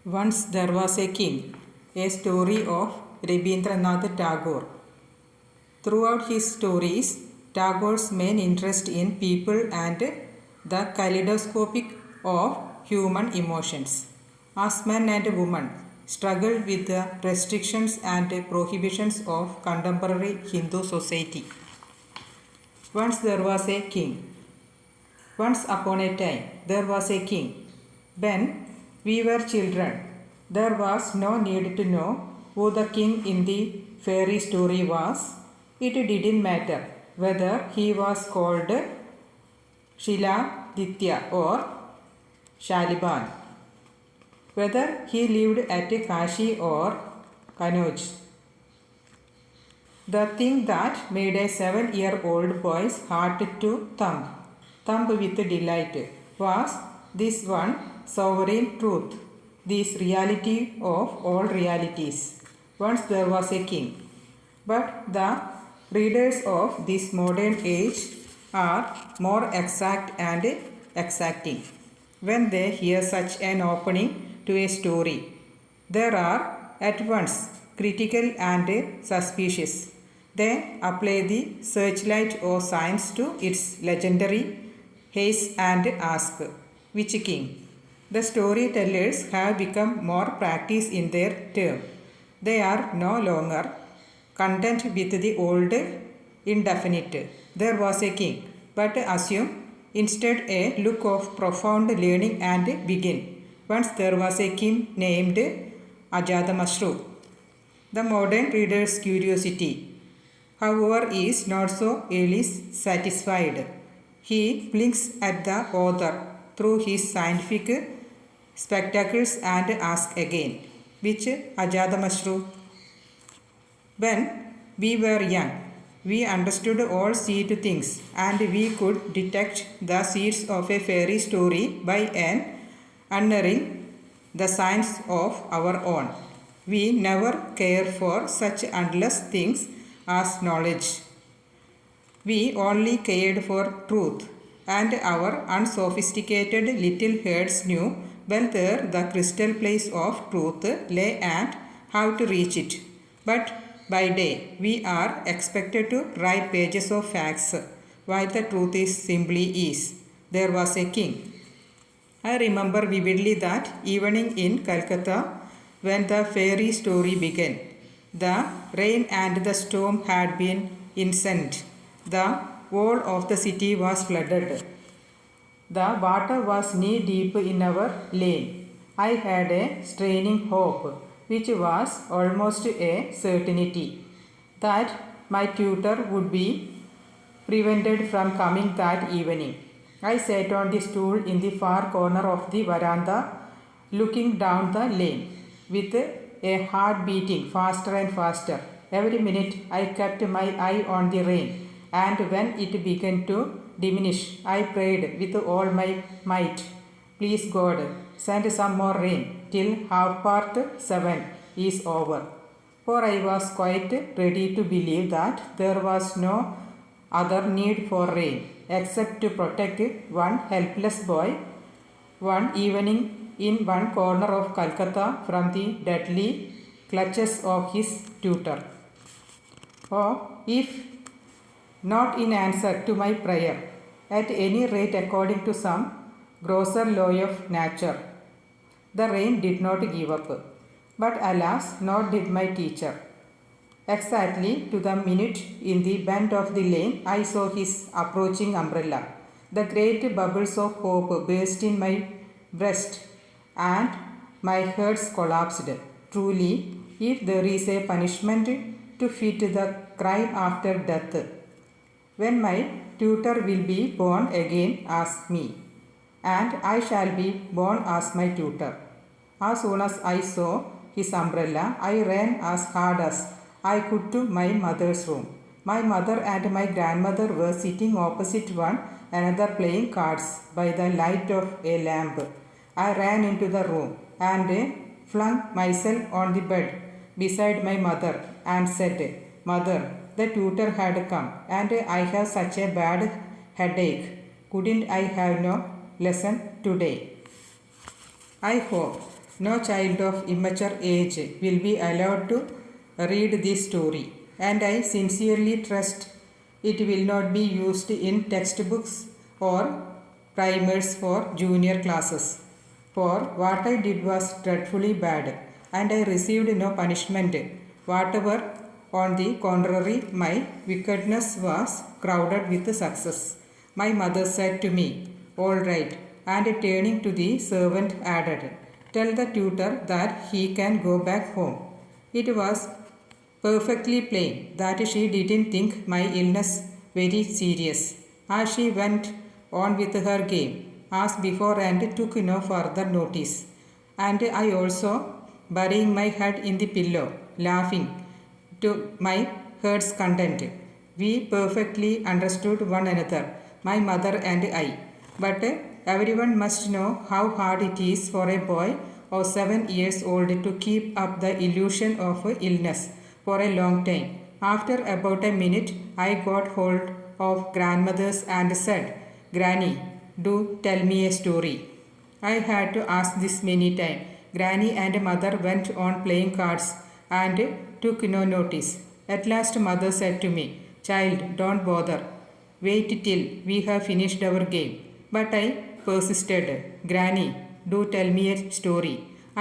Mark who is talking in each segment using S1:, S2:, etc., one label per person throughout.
S1: Once there was a king, a story of Rabindranath Tagore. Throughout his stories, Tagore's main interest in people and the kaleidoscopic of human emotions. As man and woman struggled with the restrictions and prohibitions of contemporary Hindu society. Once there was a king. Once upon a time, there was a king. When we were children, there was no need to know who the king in the fairy story was. It didn't matter whether he was called Shiladitya or Shaliban, whether he lived at Kashi or Kanauj. The thing that made a 7-year-old boy's heart to thump with delight, was this one sovereign truth, this reality of all realities. Once there was a king. But the readers of this modern age are more exact and exacting. When they hear such an opening to a story, they are at once critical and suspicious. They apply the searchlight of science to its legendary haze and ask, which king? The storytellers have become more practiced in their term. They are no longer content with the old indefinite. There was a king, but assume instead a look of profound learning and begin. Once there was a king named Ajatamashru. The modern reader's curiosity, however, is not so easily satisfied. He blinks at the author through his scientific spectacles and asks again, which Ajatamashru? When we were young, we understood all seed things and we could detect the seeds of a fairy story by unerring the science of our own. We never care for such endless things as knowledge. We only cared for truth, and our unsophisticated little heads knew well there the crystal place of truth lay and how to reach it. But by day, we are expected to write pages of facts, while the truth is simply is. There was a king. I remember vividly that evening in Calcutta when the fairy story began. The rain and the storm had been incensed. The wall of the city was flooded. The water was knee-deep in our lane. I had a straining hope, which was almost a certainty, that my tutor would be prevented from coming that evening. I sat on the stool in the far corner of the veranda, looking down the lane, with a heart beating faster and faster. Every minute I kept my eye on the rain, and when it began to diminish, I prayed with all my might, "Please God, send some more rain till 7:30 is over." For I was quite ready to believe that there was no other need for rain except to protect one helpless boy one evening in one corner of Calcutta from the deadly clutches of his tutor. Oh, if not in answer to my prayer, at any rate according to some grosser law of nature, the rain did not give up. But alas, nor did my teacher. Exactly to the minute in the bend of the lane, I saw his approaching umbrella. The great bubbles of hope burst in my breast and my heart collapsed. Truly, if there is a punishment to fit the crime after death, when my tutor will be born again as me, and I shall be born as my tutor. As soon as I saw his umbrella, I ran as hard as I could to my mother's room. My mother and my grandmother were sitting opposite one another playing cards by the light of a lamp. I ran into the room and flung myself on the bed beside my mother and said, "Mother, the tutor had come and I have such a bad headache. Couldn't I have no lesson today?" I hope No child of immature age will be allowed to read this story, and I sincerely trust it will not be used in textbooks or primers for junior classes. For what I did was dreadfully bad, and I received no punishment whatever. On the contrary, my wickedness was crowded with success. My mother said to me, "All right," and turning to the servant added, "Tell the tutor that he can go back home." It was perfectly plain that she didn't think my illness very serious. As she went on with her game, as before, and took no further notice, and I also, burying my head in the pillow, laughing to my heart's content. We perfectly understood one another, my mother and I. But everyone must know how hard it is for a boy of 7 years old to keep up the illusion of illness for a long time. After about a minute, I got hold of grandmother's and said, "Granny, do tell me a story." I had to ask this many times. Granny and mother went on playing cards and took no notice. At last mother said to me, "Child, don't bother. Wait till we have finished our game." But I persisted. "Granny, do tell me a story."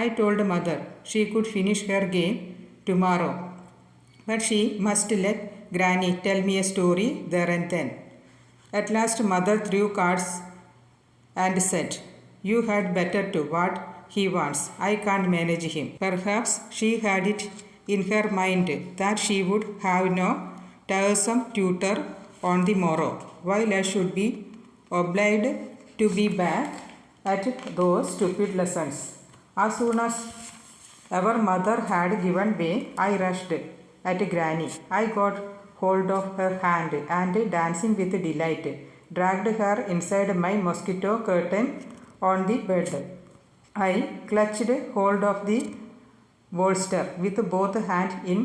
S1: I told mother she could finish her game tomorrow, but she must let Granny tell me a story there and then. At last mother threw cards and said, "You had better do what he wants. I can't manage him." Perhaps she had it in her mind that she would have no tiresome tutor on the morrow, while I should be obliged to be back at those stupid lessons. As soon as our mother had given way, I rushed at Granny. I got hold of her hand and, dancing with delight, dragged her inside my mosquito curtain on the bed. I clutched hold of the bolster with both hands in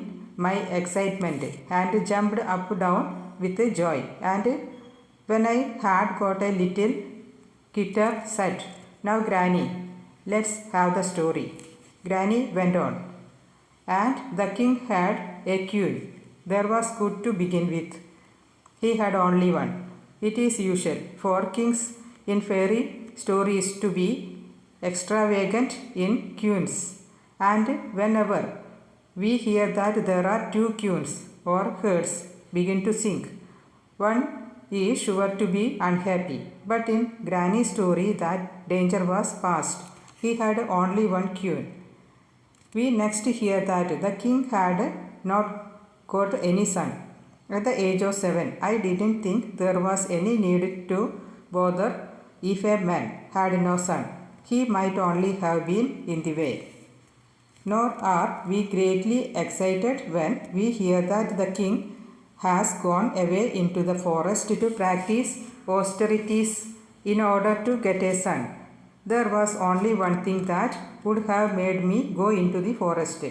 S1: my excitement and jumped up down with joy. And when I had got a little kitter, said, "Now, Granny, let's have the story." Granny went on. "And the king had a queen. There was good to begin with. He had only one. It is usual for kings in fairy stories to be extravagant in queens, and whenever we hear that there are two queens or herds begin to sing, one is sure to be unhappy. But in Granny's story that danger was past. He had only one queen. We next hear that the king had not got any son. At the age of 7, I didn't think there was any need to bother if a man had no son. He might only have been in the way. Nor are we greatly excited when we hear that the king has gone away into the forest to practice austerities in order to get a son. There was only one thing that would have made me go into the forest,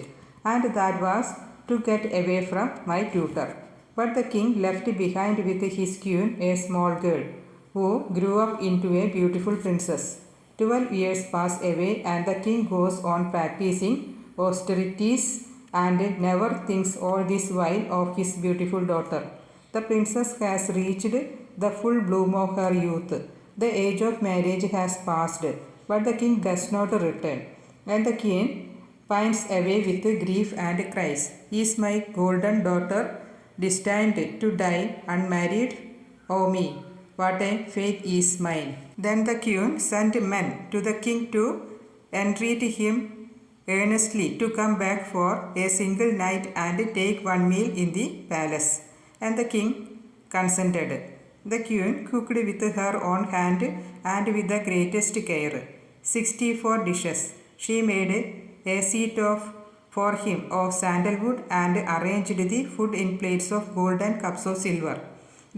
S1: and that was to get away from my tutor. But the king left behind with his queen a small girl who grew up into a beautiful princess. 12 years pass away, and the king goes on practicing austerities and never thinks all this while of his beautiful daughter. The princess has reached the full bloom of her youth. The age of marriage has passed, but the king does not return, and the queen pines away with grief and cries, "Is my golden daughter destined to die unmarried? Oh me, what a fate is mine." Then the queen sent men to the king to entreat him earnestly to come back for a single night and take one meal in the palace, and the king consented. The queen cooked with her own hand and with the greatest care 64 dishes. She made a seat for him of sandalwood and arranged the food in plates of gold and cups of silver.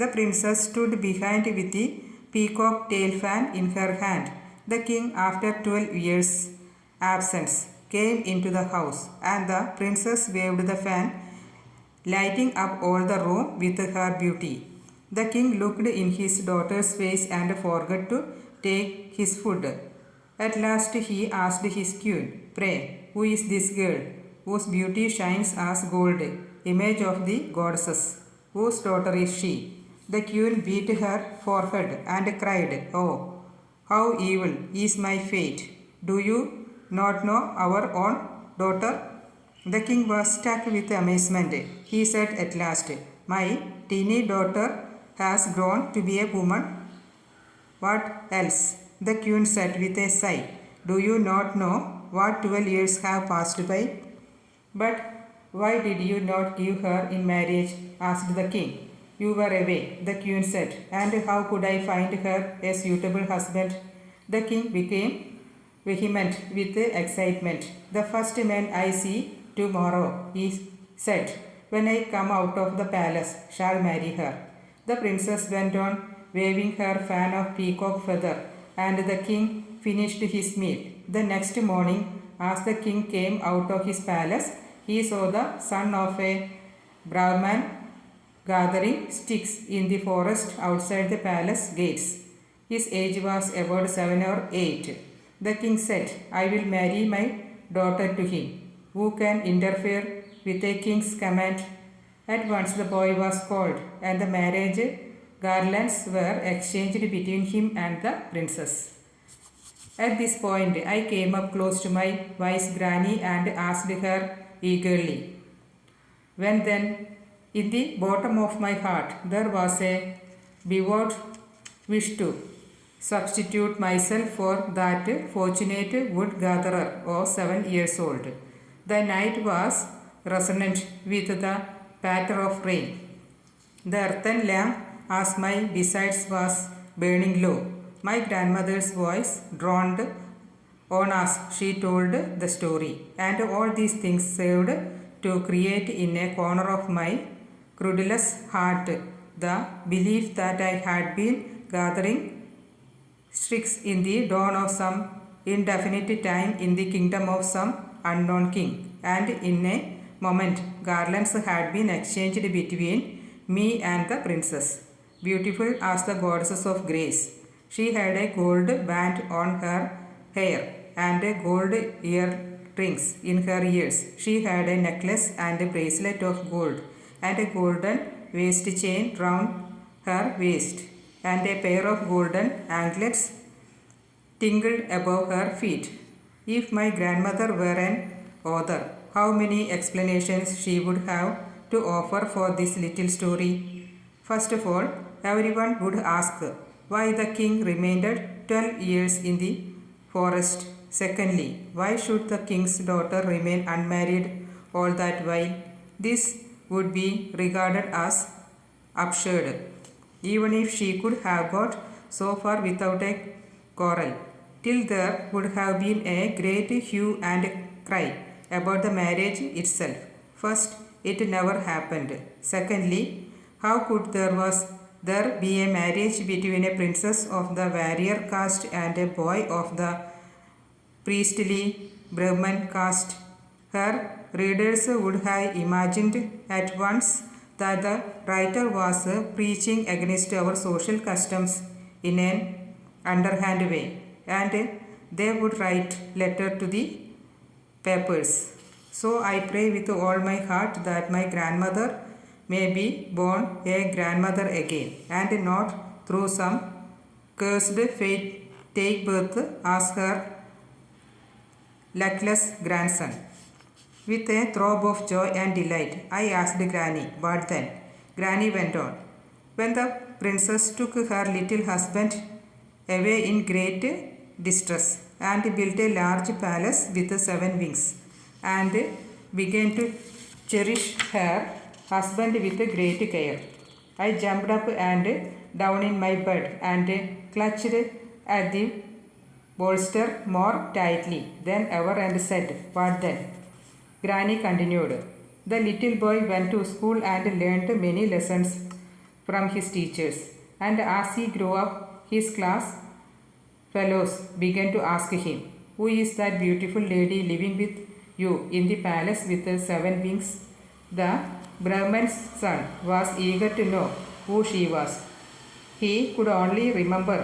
S1: The princess stood behind with the peacock tail fan in her hand. The king, after 12 years' absence, came into the house, and the princess waved the fan, lighting up all the room with her beauty. The king looked in his daughter's face and forgot to take his food. At last he asked his queen, "Pray, who is this girl, whose beauty shines as gold, image of the goddesses? Whose daughter is she?" The queen beat her forehead and cried, "Oh, how evil is my fate! Do you not know our own daughter?" The king was struck with amazement. He said at last, "My teeny daughter has grown to be a woman. What else?" The queen said with a sigh, "Do you not know what 12 years have passed by?" "But why did you not give her in marriage?" asked the king. "You were away," the queen said, "and how could I find her a suitable husband?" The king became vehement with excitement. "The first man I see tomorrow," he said, "when I come out of the palace, shall marry her." The princess went on waving her fan of peacock feather, and the king finished his meal. The next morning, as the king came out of his palace, he saw the son of a Brahman gathering sticks in the forest outside the palace gates. His age was about 7 or 8. The king said, "I will marry my daughter to him. Who can interfere with a king's command?" At once the boy was called, and the marriage garlands were exchanged between him and the princess. At this point, I came up close to my wise granny and asked her eagerly, "When then, in the bottom of my heart, there was a devout wish to substitute myself for that fortunate wood gatherer of 7 years old." The night was resonant with the patter of rain. The earthen lamp as my besides was burning low. My grandmother's voice droned on as she told the story, and all these things served to create in a corner of my credulous heart the belief that I had been gathering sticks in the dawn of some indefinite time in the kingdom of some unknown king, and in a moment garlands had been exchanged between me and the princess. Beautiful as the goddess of grace, she had a gold band on her hair and gold earrings in her ears. She had a necklace and a bracelet of gold and a golden waist chain round her waist, and a pair of golden anklets tingled above her feet. If my grandmother were an author, how many explanations she would have to offer for this little story. First of all, everyone would ask why the king remained 12 years in the forest. Secondly, why should the king's daughter remain unmarried all that while? This would be regarded as absurd, even if she could have got so far without a quarrel, till there would have been a great hue and cry about the marriage itself. First, it never happened. Secondly, how could there be a marriage between a princess of the warrior caste and a boy of the priestly Brahman caste? Her readers would have imagined at once that the writer was preaching against our social customs in an underhand way, and they would write letter to the papers. So I pray with all my heart that my grandmother may be born a grandmother again, and not through some cursed fate take birth as her luckless grandson. With a throb of joy and delight, I asked Granny, "What then?" Granny went on, "When the princess took her little husband away in great distress, and built a large palace with 7 wings, and began to cherish her husband with great care, I jumped up and down in my bed and clutched at the bolster more tightly than ever and said, 'What then?'" Granny continued, "The little boy went to school and learned many lessons from his teachers, and as he grew up, his class fellows began to ask him, 'Who is that beautiful lady living with you in the palace with 7 wings?' The Brahman's son was eager to know who she was. He could only remember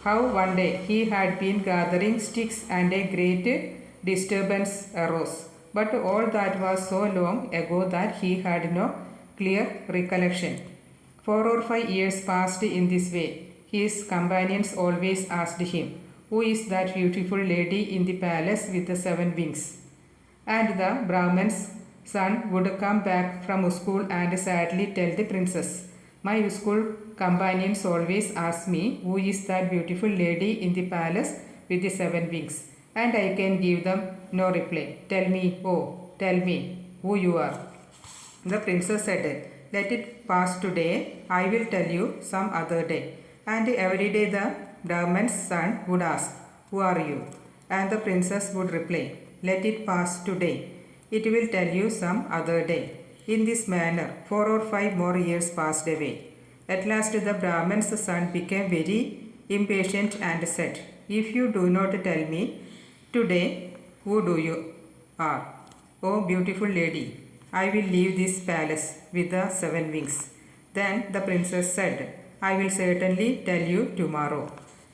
S1: how one day he had been gathering sticks and a great disturbance arose. But all that was so long ago that he had no clear recollection. 4 or 5 years passed in this way. His companions always asked him, "Who is that beautiful lady in the palace with the 7 wings?" And the Brahman's son would come back from school and sadly tell the princess, "My school companions always ask me, who is that beautiful lady in the palace with the 7 wings? And I can give them no reply. Tell me, oh, tell me who you are." The princess said, "Let it pass today. I will tell you some other day." And every day the Brahman's son would ask, "Who are you?" And the princess would reply, "Let it pass today. It will tell you some other day." In this manner, 4 or 5 more years passed away. At last the Brahman's son became very impatient and said, "If you do not tell me today who you are, oh beautiful lady, I will leave this palace with the 7 wings." Then the princess said, "I will certainly tell you tomorrow."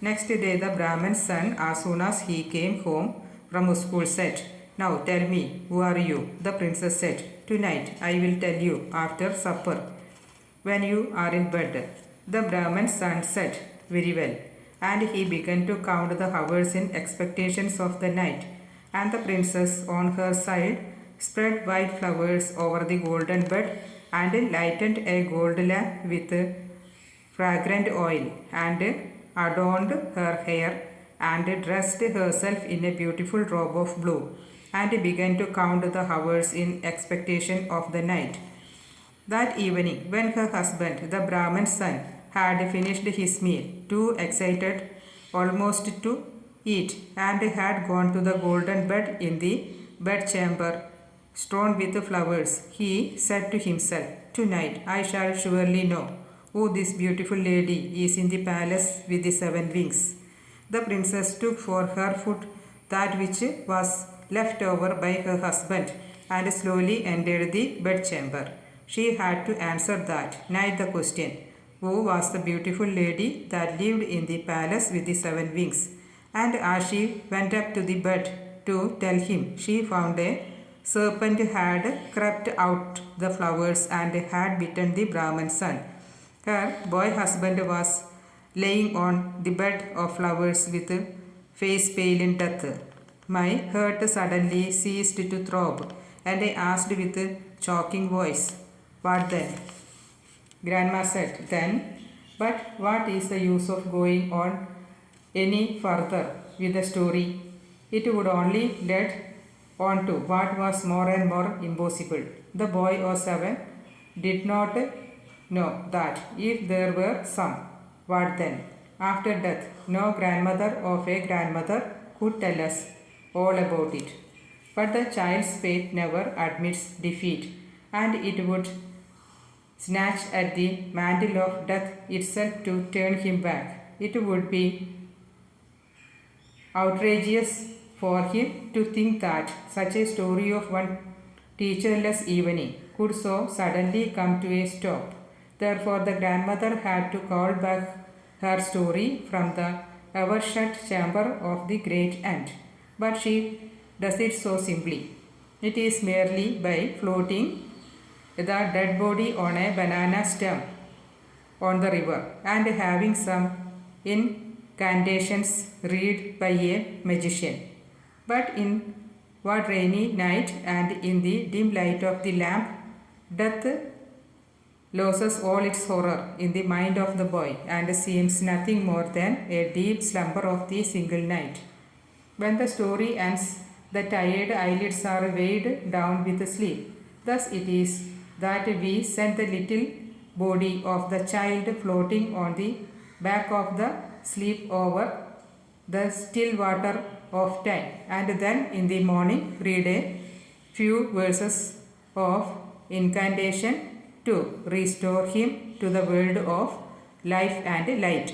S1: Next day the Brahman's son, as soon as he came home from school, said, "Now tell me, who are you?" The princess said, "Tonight I will tell you after supper, when you are in bed." The Brahman's son said, "Very well." And he began to count the hours in expectations of the night. And the princess on her side spread white flowers over the golden bed and lightened a gold lamp with fragrant oil, and adorned her hair, and dressed herself in a beautiful robe of blue, and began to count the hours in expectation of the night. That evening, when her husband, the Brahman's son, had finished his meal, too excited almost to eat, and had gone to the golden bed in the bedchamber strewn with flowers, he said to himself, "Tonight I shall surely know who this beautiful lady is in the palace with the 7 wings." The princess took for her food that which was left over by her husband, and slowly entered the bedchamber. She had to answer that night the question, who was the beautiful lady that lived in the palace with the 7 wings? And as she went up to the bed to tell him, she found a serpent had crept out the flowers and had bitten the Brahman's son. Her boy husband was laying on the bed of flowers with face pale in death. My heart suddenly ceased to throb, and I asked with choking voice, "What then?" Grandma said, "Then, but what is the use of going on any further with the story? It would only lead on to what was more and more impossible." The boy of 7 did not know that if there were some, what then? After death, no grandmother of a grandmother could tell us all about it. But the child's fate never admits defeat, and it would snatch at the mantle of death itself to turn him back. It would be outrageous for him to think that such a story of one teacherless evening could so suddenly come to a stop. Therefore the grandmother had to call back her story from the ever-shut chamber of the great aunt. But she does it so simply. It is merely by floating the dead body on a banana stem on the river, and having some incantations read by a magician. But in one rainy night, and in the dim light of the lamp, death loses all its horror in the mind of the boy, and seems nothing more than a deep slumber of the single night. When the story ends, the tired eyelids are weighed down with sleep. Thus it is that we send the little body of the child floating on the back of the sleep over the still water of time, and then in the morning read a few verses of incantation to restore him to the world of life and light.